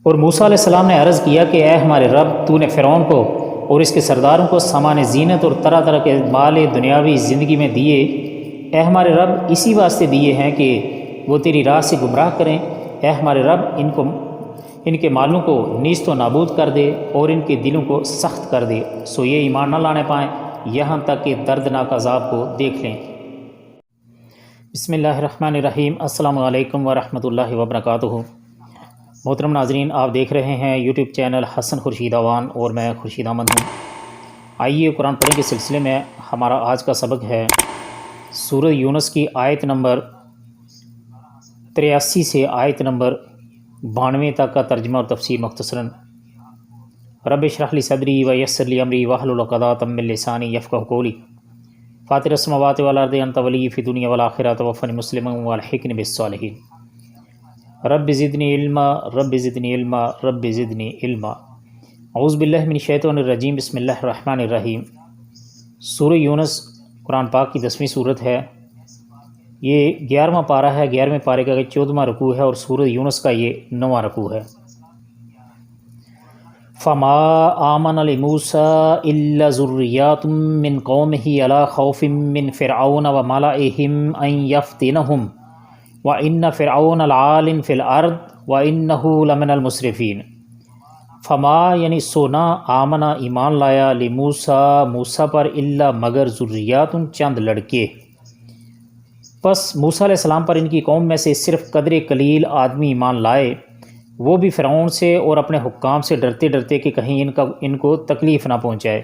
اور موسیٰ علیہ السلام نے عرض کیا کہ اے ہمارے رب، تو نے فرعون کو اور اس کے سرداروں کو سامان زینت اور طرح طرح کے مال دنیاوی زندگی میں دیے، اے ہمارے رب اسی واسطے دیے ہیں کہ وہ تیری راہ سے گمراہ کریں۔ اے ہمارے رب ان کے مالوں کو نیست و نابود کر دے اور ان کے دلوں کو سخت کر دے، سو یہ ایمان نہ لانے پائیں یہاں تک کہ دردناک عذاب کو دیکھ لیں۔ بسم اللہ الرحمن الرحیم۔ السلام علیکم ورحمۃ اللہ وبرکاتہ۔ محترم ناظرین، آپ دیکھ رہے ہیں یوٹیوب چینل حسن خورشید اوان اور میں خورشید احمد ہوں۔ آئیے قرآن پڑھنے کے سلسلے میں ہمارا آج کا سبق ہے سورہ یونس کی آیت نمبر 83 سے آیت نمبر 92 تک کا ترجمہ اور تفسیر مختصراً۔ رب اشرح لی صدری ویسر لی امری واحلل عقدۃ من لسانی یفقہوا قولی۔ فاطر السماوات والارض انت ولی فی الدنیا والآخرۃ توفنی مسلما والحقنی بالصالحین۔ رب زدنی علما رب زدنی علما رب زدنی علما۔ اعوذ باللہ من الشیطان الرجیم، بسم اللہ الرحمن الرحیم۔ سورہ یونس قرآن پاک کی 10ویں صورت ہے۔ یہ 11واں پارہ ہے، 11ویں پارے کا 14واں رکوع ہے اور سورہ یونس کا یہ 9واں رکوع ہے۔ فما آمن لموسیٰ الا ذریات من قومہ علی خوف من فرعون وملئہم ان یفتنہم وَإِنَّ فِرْعَوْنَ لَعَالٍ فِي الْأَرْضِ وَإِنَّهُ لَمِنَ الْمُسْرِفِينَ۔ فما یعنی سونا آمنا ایمان لایا لموسیٰ موسیٰ پر الا مگر ذریات چند لڑکے، پس موسیٰ علیہ السلام پر ان کی قوم میں سے صرف قدر قلیل آدمی ایمان لائے، وہ بھی فرعون سے اور اپنے حکام سے ڈرتے ڈرتے کہ کہیں ان کو تکلیف نہ پہنچائے۔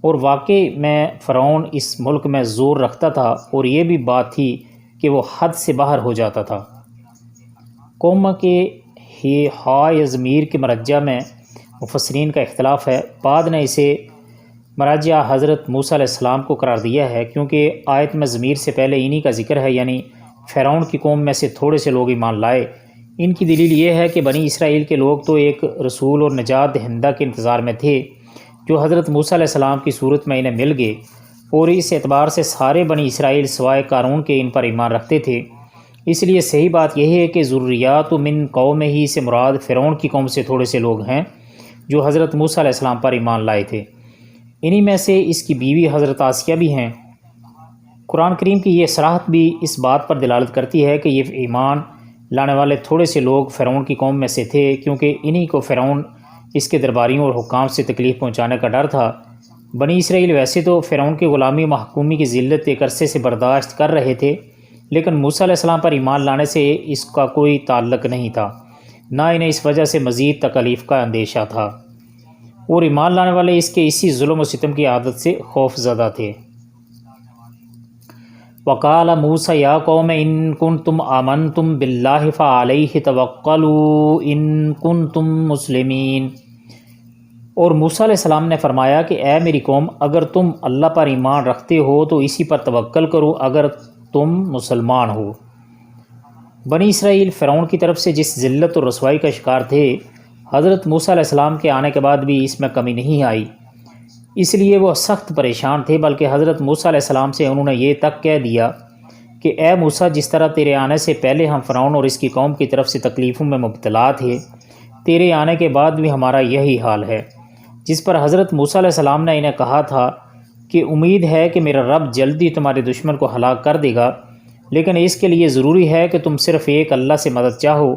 اور واقعی میں فرعون اس ملک میں زور رکھتا تھا اور یہ بھی بات تھی کہ وہ حد سے باہر ہو جاتا تھا۔ قوم کے ہی ہائے ضمیر کے مرجع میں مفسرین کا اختلاف ہے، بعد نے اسے مرجع حضرت موسیٰ علیہ السلام کو قرار دیا ہے کیونکہ آیت میں ضمیر سے پہلے انہی کا ذکر ہے، یعنی فرعون کی قوم میں سے تھوڑے سے لوگ ایمان لائے۔ ان کی دلیل یہ ہے کہ بنی اسرائیل کے لوگ تو ایک رسول اور نجات دہندہ کے انتظار میں تھے جو حضرت موسیٰ علیہ السلام کی صورت میں انہیں مل گئے، اور اس اعتبار سے سارے بنی اسرائیل سوائے قارون کے ان پر ایمان رکھتے تھے۔ اس لیے صحیح بات یہ ہے کہ ذریات من قوم ہی سے مراد فرعون کی قوم سے تھوڑے سے لوگ ہیں جو حضرت موسیٰ علیہ السلام پر ایمان لائے تھے۔ انہی میں سے اس کی بیوی حضرت آسیہ بھی ہیں۔ قرآن کریم کی یہ صراحت بھی اس بات پر دلالت کرتی ہے کہ یہ ایمان لانے والے تھوڑے سے لوگ فرعون کی قوم میں سے تھے، کیونکہ انہی کو فرعون اس کے درباریوں اور حکام سے تکلیف پہنچانے کا ڈر تھا۔ بنی اسرائیل ویسے تو فرعون کی غلامی و محکومی کی ذلت ایک عرصے سے برداشت کر رہے تھے، لیکن موسیٰ علیہ السلام پر ایمان لانے سے اس کا کوئی تعلق نہیں تھا، نہ انہیں اس وجہ سے مزید تکلیف کا اندیشہ تھا، اور ایمان لانے والے اس کے اسی ظلم و ستم کی عادت سے خوف زدہ تھے۔ وَقَالَ مُوسَىٰ يَا قَوْمِ إِن كُنتُمْ آمَنْتُمْ بِاللَّهِ فَعَلَيْهِ تَوَكَّلُوا إِن كُنتُمْ مُسْلِمِينَ۔ اور موسیٰ علیہ السلام نے فرمایا کہ اے میری قوم، اگر تم اللہ پر ایمان رکھتے ہو تو اسی پر توکل کرو اگر تم مسلمان ہو۔ بنی اسرائیل فرعون کی طرف سے جس ذلت اور رسوائی کا شکار تھے، حضرت موسیٰ علیہ السلام کے آنے کے بعد بھی اس میں کمی نہیں آئی، اس لیے وہ سخت پریشان تھے، بلکہ حضرت موسیٰ علیہ السلام سے انہوں نے یہ تک کہہ دیا کہ اے موسیٰ، جس طرح تیرے آنے سے پہلے ہم فرعون اور اس کی قوم کی طرف سے تکلیفوں میں مبتلا تھے، تیرے آنے کے بعد بھی ہمارا یہی حال ہے۔ جس پر حضرت موسیٰ علیہ السلام نے انہیں کہا تھا کہ امید ہے کہ میرا رب جلدی تمہارے دشمن کو ہلاک کر دے گا، لیکن اس کے لیے ضروری ہے کہ تم صرف ایک اللہ سے مدد چاہو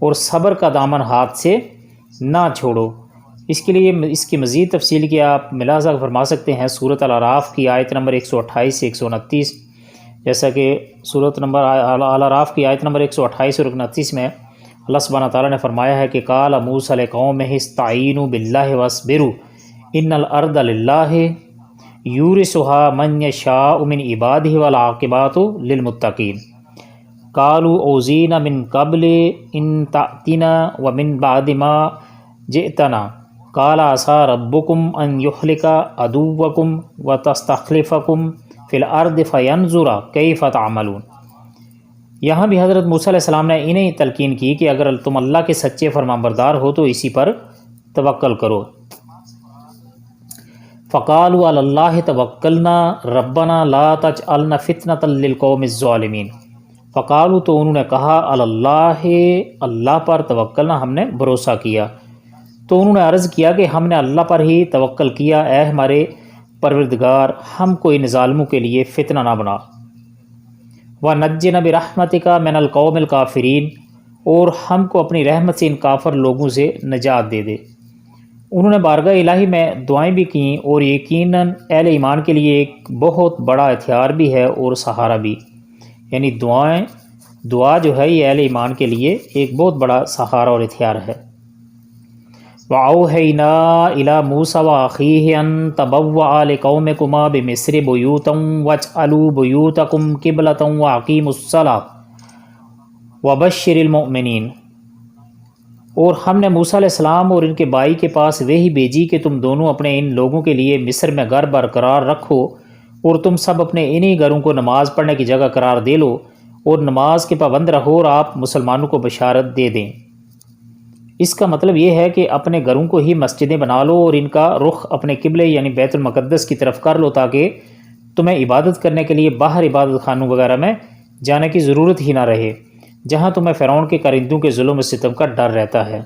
اور صبر کا دامن ہاتھ سے نہ چھوڑو۔ اس کے لیے اس کی مزید تفصیل کی آپ ملاحظہ فرما سکتے ہیں سورۃ الاعراف کی آیت نمبر 128 سے 129، جیسا کہ سورۃ نمبر الاعراف کی آیت نمبر 128 اور 129 میں اللہ سبحانہ تعالیٰ نے فرمایا ہے کہ قال موسیٰ لقومہ استعینوا باللہ واصبروا ان الارض للہ یورثھا من یشاء من عبادہ والعاقبۃ للمتقین قالوا اوذینا من قبل ان تأتنا ومن بعد ما جئتنا قال عسى ربکم ان یہلک عدوکم وتستخلفکم فی الارض فینظر کیف تعملون۔ یہاں بھی حضرت موسیٰ علیہ السلام نے انہیں تلقین کی کہ اگر تم اللہ کے سچے فرمانبردار ہو تو اسی پر توکل کرو۔ فقالوا علی اللہ توکلنا ربنا لا تجعلنا فتنة للقوم الظالمین۔ فقالو تو انہوں نے کہا اللہ، اللہ پر توکلنا، ہم نے بھروسہ کیا۔ تو انہوں نے عرض کیا کہ ہم نے اللہ پر ہی توکل کیا، اے ہمارے پروردگار ہم کو ان ظالموں کے لیے فتنہ نہ بنا۔ وَنَجِّنَا بِرَحْمَتِكَ مِنَ الْقَوْمِ الْكَافِرِينَ، اور ہم کو اپنی رحمت سے ان کافر لوگوں سے نجات دے دے۔ انہوں نے بارگاہ الہی میں دعائیں بھی کیں، اور یقیناً اہل ایمان کے لیے ایک بہت بڑا ہتھیار بھی ہے اور سہارا بھی، یعنی دعا جو ہے یہ اہل ایمان کے لیے ایک بہت بڑا سہارا اور ہتھیار ہے۔ وَأَوْحَيْنَا إِلَى مُوسَىٰ وَأَخِيهِ أَن تَبَوَّآ لِقَوْمِكُمَا بِمِصْرَ بُيُوتًا وَاجْعَلُوا بُيُوتَكُمْ قِبْلَةً وَأَقِيمُوا الصَّلَاةَ وَبَشِّرِ الْمُؤْمِنِينَ۔ اور ہم نے موسیٰ علیہ السلام اور ان کے بھائی کے پاس وحی بھیجی کہ تم دونوں اپنے ان لوگوں کے لیے مصر میں گھر برقرار رکھو، اور تم سب اپنے انہی گھروں کو نماز پڑھنے کی جگہ قرار دے لو، اور نماز کے پابند رہو، اور آپ مسلمانوں کو بشارت دے دیں۔ اس کا مطلب یہ ہے کہ اپنے گھروں کو ہی مسجدیں بنا لو، اور ان کا رخ اپنے قبلے یعنی بیت المقدس کی طرف کر لو، تاکہ تمہیں عبادت کرنے کے لیے باہر عبادت خانوں وغیرہ میں جانے کی ضرورت ہی نہ رہے، جہاں تمہیں فرعون کے کرندوں کے ظلم و ستم کا ڈر رہتا ہے۔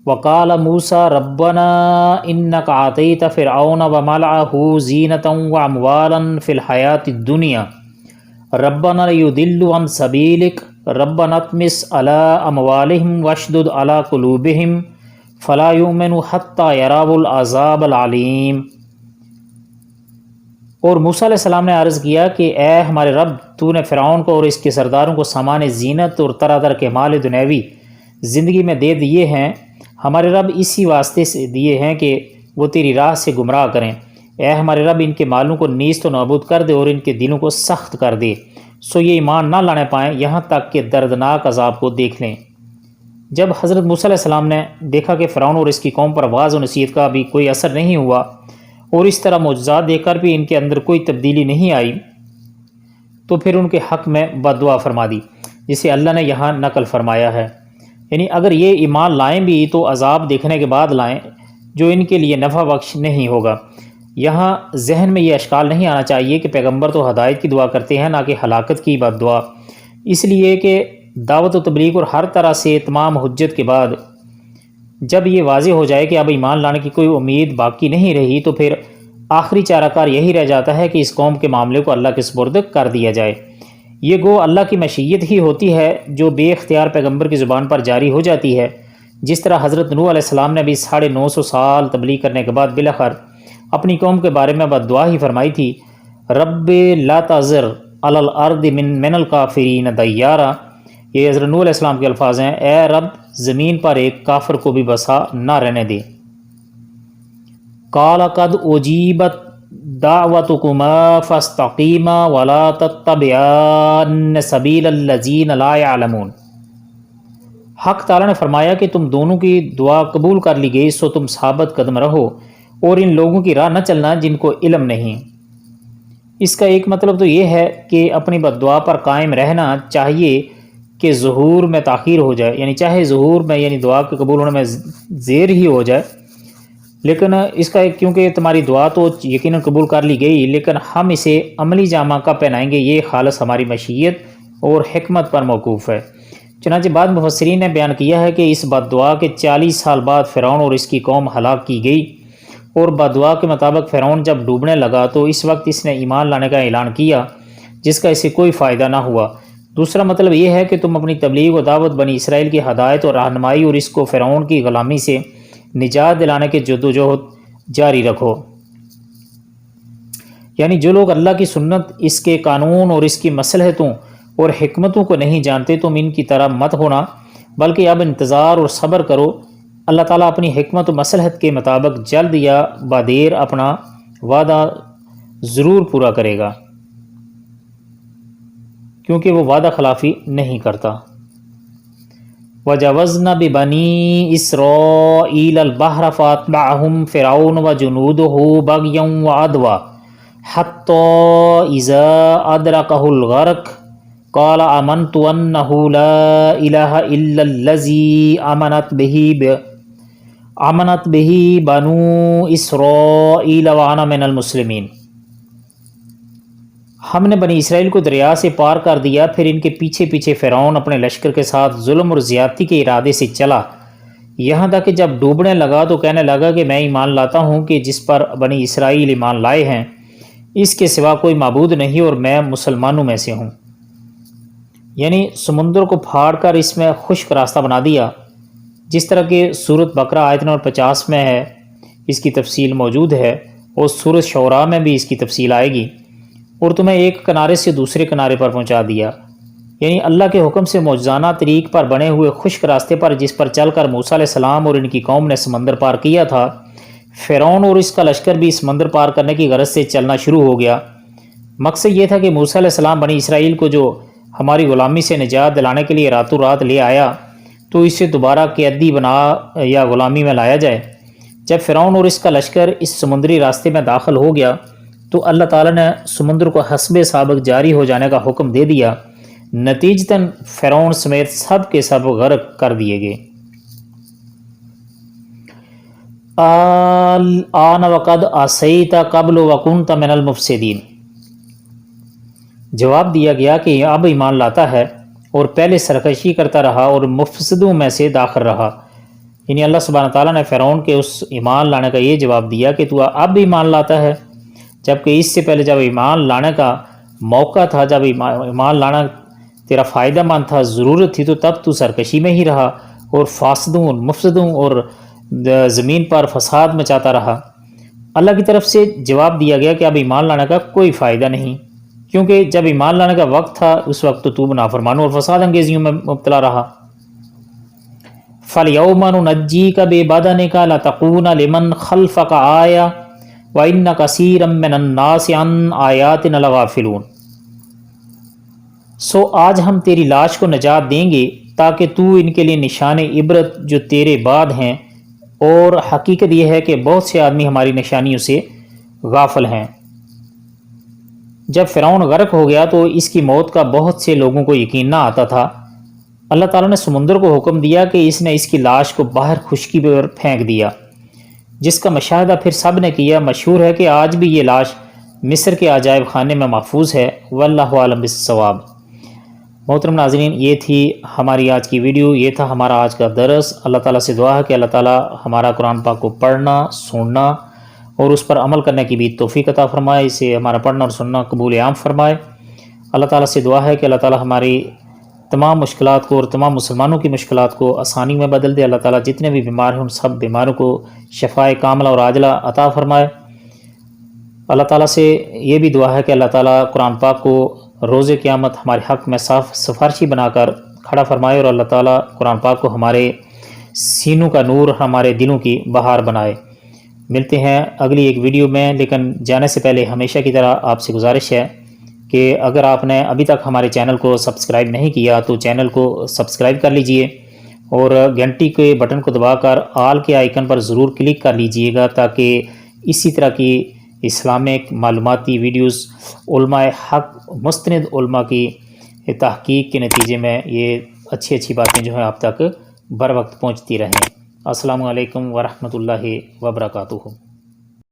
وَقَالَ مُوسَىٰ رَبَّنَا إِنَّكَ آتَيْتَ فِرْعَوْنَ وَمَلَأَهُ زِینَةً وَأَمْوَالًا فِي الْحَيَاةِ الدُّنْيَا رَبَّنَا لِيُضِلُّوا عَنْ سَبِيلِكَ رَبَّنَا اطْمِسْ عَلَىٰ أَمْوَالِهِمْ وَاشْدُدْ عَلَىٰ قُلُوبِهِمْ فَلَا يُؤْمِنُوا حَتَّىٰ يَرَوْا الْعَذَابَ الْعَلِيمَ۔ اور موسیٰ علیہ السلام نے عرض کیا کہ اے ہمارے رب، تو نے فرعون کو اور اس کے سرداروں کو سامان زینت اور طرح طرح کے مال دنیاوی زندگی میں دے دیے ہیں، ہمارے رب اسی واسطے سے دیے ہیں کہ وہ تیری راہ سے گمراہ کریں۔ اے ہمارے رب، ان کے مالوں کو نیست و نابود کر دے اور ان کے دلوں کو سخت کر دے، سو یہ ایمان نہ لانے پائیں یہاں تک کہ دردناک عذاب کو دیکھ لیں۔ جب حضرت موسیٰ علیہ السلام نے دیکھا کہ فرعون اور اس کی قوم پر واعظ و نصیحت کا بھی کوئی اثر نہیں ہوا، اور اس طرح معجزات دیکھ کر بھی ان کے اندر کوئی تبدیلی نہیں آئی، تو پھر ان کے حق میں بد دعا فرما دی، جسے اللہ نے یہاں نقل فرمایا ہے۔ یعنی اگر یہ ایمان لائیں بھی تو عذاب دیکھنے کے بعد لائیں، جو ان کے لیے نفع بخش نہیں ہوگا۔ یہاں ذہن میں یہ اشکال نہیں آنا چاہیے کہ پیغمبر تو ہدایت کی دعا کرتے ہیں، نہ کہ ہلاکت کی بد دعا، اس لیے کہ دعوت و تبلیغ اور ہر طرح سے تمام حجت کے بعد جب یہ واضح ہو جائے کہ اب ایمان لانے کی کوئی امید باقی نہیں رہی، تو پھر آخری چارہ کار یہی رہ جاتا ہے کہ اس قوم کے معاملے کو اللہ کے سپرد کر دیا جائے۔ یہ گو اللہ کی مشیت ہی ہوتی ہے جو بے اختیار پیغمبر کی زبان پر جاری ہو جاتی ہے، جس طرح حضرت نوح علیہ السلام نے بھی 950 سال تبلیغ کرنے کے بعد بالآخر اپنی قوم کے بارے میں بد دعا ہی فرمائی تھی، رب لا تذر علی الارض من الکافرین دیارا۔ یہ حضرت نوح علیہ السلام کے الفاظ ہیں، اے رب زمین پر ایک کافر کو بھی بسا نہ رہنے دے۔ قال قد اجیبت دعوتکما فاستقیما ولا تتبعان سبیل الذین لا یعلمون۔ حق تعالیٰ نے فرمایا کہ تم دونوں کی دعا قبول کر لی گئی، سو تم ثابت قدم رہو اور ان لوگوں کی راہ نہ چلنا جن کو علم نہیں۔ اس کا ایک مطلب تو یہ ہے کہ اپنی بد دعا پر قائم رہنا چاہیے کہ ظہور میں تاخیر ہو جائے، یعنی چاہے ظہور میں یعنی دعا کے قبول ہونے میں زیر ہی ہو جائے، لیکن اس کا کیونکہ تمہاری دعا تو یقیناً قبول کر لی گئی، لیکن ہم اسے عملی جامہ کب پہنائیں گے یہ خالص ہماری مشیت اور حکمت پر موقوف ہے۔ چنانچہ بعد مفسرین نے بیان کیا ہے کہ اس بد دعا کے 40 سال بعد فرعون اور اس کی قوم ہلاک کی گئی، اور بد دعا کے مطابق فرعون جب ڈوبنے لگا تو اس وقت اس نے ایمان لانے کا اعلان کیا، جس کا اسے کوئی فائدہ نہ ہوا۔ دوسرا مطلب یہ ہے کہ تم اپنی تبلیغ و دعوت بنی اسرائیل کی ہدایت اور رہنمائی اور اس کو فرعون کی غلامی سے نجات دلانے کے جدوجہد جاری رکھو۔ یعنی جو لوگ اللہ کی سنت، اس کے قانون اور اس کی مصلحتوں اور حکمتوں کو نہیں جانتے، تم ان کی طرح مت ہونا، بلکہ اب انتظار اور صبر کرو، اللہ تعالیٰ اپنی حکمت و مصلحت کے مطابق جلد یا بعدیر اپنا وعدہ ضرور پورا کرے گا، کیونکہ وہ وعدہ خلافی نہیں کرتا۔ وَجَوَزْنَا بِبَنِي إِسْرَائِيلَ الْبَحْرَ فَأَتْبَعَهُمْ فِرْعَوْنُ وَجُنُودُهُ بَغْيًا وَعَدْوًا حَتَّى إِذَا أَدْرَكَهُ الْغَرْقُ قَالَ آمَنْتُ أَنَّهُ لَا إِلَهَ إِلَّا الَّذِي آمَنَتْ بِهِ بَنُو إِسْرَائِيلَ وَأَنَا مِنَ الْمُسْلِمِينَ۔ ہم نے بنی اسرائیل کو دریا سے پار کر دیا، پھر ان کے پیچھے پیچھے فرعون اپنے لشکر کے ساتھ ظلم اور زیادتی کے ارادے سے چلا، یہاں تک کہ جب ڈوبنے لگا تو کہنے لگا کہ میں ایمان لاتا ہوں کہ جس پر بنی اسرائیل ایمان لائے ہیں اس کے سوا کوئی معبود نہیں اور میں مسلمانوں میں سے ہوں۔ یعنی سمندر کو پھاڑ کر اس میں خشک راستہ بنا دیا، جس طرح کہ سورۃ بقرہ آیت نمبر 50 میں ہے، اس کی تفصیل موجود ہے، اور سورۃ شعراء میں بھی اس کی تفصیل آئے گی، اور تمہیں ایک کنارے سے دوسرے کنارے پر پہنچا دیا۔ یعنی اللہ کے حکم سے معجزانہ طریق پر بنے ہوئے خشک راستے پر جس پر چل کر موسیٰ علیہ السلام اور ان کی قوم نے سمندر پار کیا تھا، فرعون اور اس کا لشکر بھی سمندر پار کرنے کی غرض سے چلنا شروع ہو گیا۔ مقصد یہ تھا کہ موسیٰ علیہ السلام بنی اسرائیل کو جو ہماری غلامی سے نجات دلانے کے لیے راتوں رات لے آیا تو اسے دوبارہ قیدی بنا یا غلامی میں لایا جائے۔ جب فرعون اور اس کا لشکر اس سمندری راستے میں داخل ہو گیا تو اللہ تعالیٰ نے سمندر کو حسب سابق جاری ہو جانے کا حکم دے دیا، نتیجتاً فرعون سمیت سب کے سب غرق کر دیے گئے۔ آن وقد عصیت قبل وکنت من المفسدین، جواب دیا گیا کہ اب ایمان لاتا ہے اور پہلے سرکشی کرتا رہا اور مفسدوں میں سے داخل رہا۔ یعنی اللہ سبحانہ تعالیٰ نے فرعون کے اس ایمان لانے کا یہ جواب دیا کہ تو اب ایمان لاتا ہے، جبکہ اس سے پہلے جب ایمان لانے کا موقع تھا، جب ایمان لانا تیرا فائدہ مند تھا، ضرورت تھی، تو تب تو سرکشی میں ہی رہا اور فاسدوں مفسدوں اور زمین پر فساد مچاتا رہا۔ اللہ کی طرف سے جواب دیا گیا کہ اب ایمان لانے کا کوئی فائدہ نہیں، کیونکہ جب ایمان لانے کا وقت تھا اس وقت تو نافرمانوں اور فساد انگیزیوں میں مبتلا رہا۔ فَالْيَوْمَ نُنَجِّيكَ بِبَدَنِكَ لَتَكُونَ لِمَنْ خَلْفَكَ آیَةً وَإِنَّ كَثِيرًا مِّنَ النَّاسِ عَنْ آیَاتِنَا لَغَافِلُونَ، سو آج ہم تیری لاش کو نجات دیں گے تاکہ تو ان کے لیے نشان عبرت جو تیرے بعد ہیں، اور حقیقت یہ ہے کہ بہت سے آدمی ہماری نشانیوں سے غافل ہیں۔ جب فرعون غرق ہو گیا تو اس کی موت کا بہت سے لوگوں کو یقین نہ آتا تھا۔ اللہ تعالیٰ نے سمندر کو حکم دیا کہ اس نے اس کی لاش کو باہر خشکی پر پھینک دیا، جس کا مشاہدہ پھر سب نے کیا۔ مشہور ہے کہ آج بھی یہ لاش مصر کے عجائب خانے میں محفوظ ہے، واللہ اعلم بالصواب۔ محترم ناظرین، یہ تھی ہماری آج کی ویڈیو، یہ تھا ہمارا آج کا درس۔ اللہ تعالیٰ سے دعا ہے کہ اللہ تعالیٰ ہمارا قرآن پاک کو پڑھنا، سننا اور اس پر عمل کرنے کی بھی توفیق عطا فرمائے، اسے ہمارا پڑھنا اور سننا قبول عام فرمائے۔ اللہ تعالیٰ سے دعا ہے کہ اللہ تعالیٰ ہماری تمام مشکلات کو اور تمام مسلمانوں کی مشکلات کو آسانی میں بدل دے۔ اللہ تعالیٰ جتنے بھی بیمار ہیں ان سب بیماروں کو شفائے کاملہ اور عاجلہ عطا فرمائے۔ اللہ تعالیٰ سے یہ بھی دعا ہے کہ اللہ تعالیٰ قرآن پاک کو روز قیامت ہمارے حق میں صاف سفارشی بنا کر کھڑا فرمائے، اور اللہ تعالیٰ قرآن پاک کو ہمارے سینوں کا نور، ہمارے دلوں کی بہار بنائے۔ ملتے ہیں اگلی ایک ویڈیو میں، لیکن جانے سے پہلے ہمیشہ کی طرح آپ سے گزارش ہے کہ اگر آپ نے ابھی تک ہمارے چینل کو سبسکرائب نہیں کیا تو چینل کو سبسکرائب کر لیجئے، اور گھنٹی کے بٹن کو دبا کر آل کے آئیکن پر ضرور کلک کر لیجئے گا، تاکہ اسی طرح کی اسلامک معلوماتی ویڈیوز علماء حق، مستند علماء کی تحقیق کے نتیجے میں یہ اچھی باتیں جو ہیں آپ تک بر وقت پہنچتی رہیں۔ السلام علیکم ورحمۃ اللہ وبرکاتہ۔